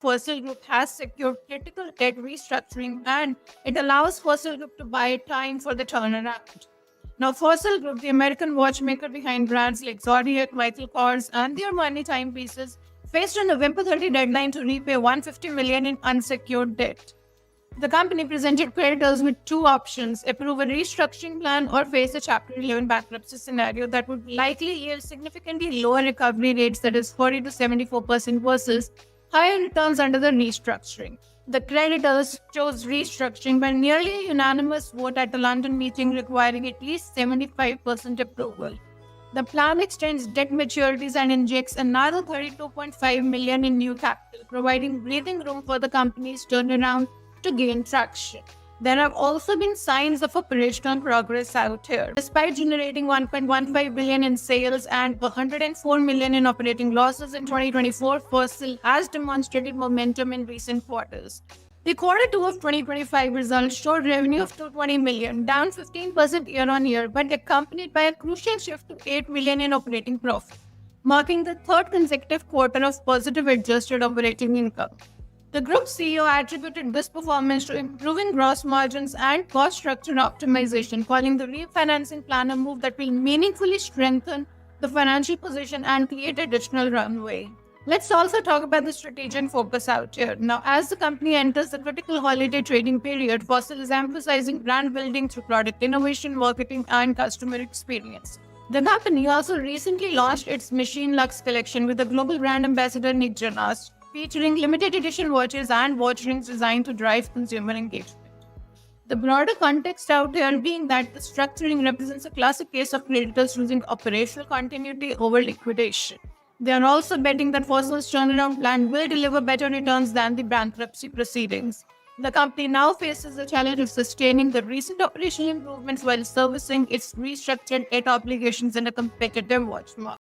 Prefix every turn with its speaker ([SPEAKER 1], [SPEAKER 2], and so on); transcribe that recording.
[SPEAKER 1] Fossil Group has secured critical debt restructuring and it allows Fossil Group to buy time for the turnaround. Now, Fossil Group, the American watchmaker behind brands like Zodiac, Michael Kors, and their money timepieces, faced a November 30 deadline to repay 150 million in unsecured debt. The company presented creditors with two options: approve a restructuring plan or face a Chapter 11 bankruptcy scenario that would likely yield significantly lower recovery rates, that is 40 to 74% versus higher returns under the restructuring. The creditors chose restructuring by nearly a unanimous vote at the London meeting, requiring at least 75% approval. The plan extends debt maturities and injects another 32.5 million in new capital, providing breathing room for the company's turnaround to gain traction. There have also been signs of operational progress out here. Despite generating 1.15 billion in sales and 104 million in operating losses in 2024, Fossil has demonstrated momentum in recent quarters. The quarter 2 of 2025 results showed revenue of 220 million, down 15% year-on-year, but accompanied by a crucial shift to 8 million in operating profit, marking the third consecutive quarter of positive adjusted operating income. The group CEO attributed this performance to improving gross margins and cost structure optimization, calling the refinancing plan a move that will meaningfully strengthen the financial position and create additional runway. Let's also talk about the strategic focus out here. Now, as the company enters the critical holiday trading period, Fossil is emphasizing brand building through product innovation, marketing, and customer experience. The company also recently launched its Machine Lux collection with the global brand ambassador Nick Jonas, featuring limited edition watches and watch rings designed to drive consumer engagement. The broader context out here being that the structuring represents a classic case of creditors choosing operational continuity over liquidation. They are also betting that Fossil's turnaround plan will deliver better returns than the bankruptcy proceedings. The company now faces the challenge of sustaining the recent operational improvements while servicing its restructured debt obligations in a competitive watch market.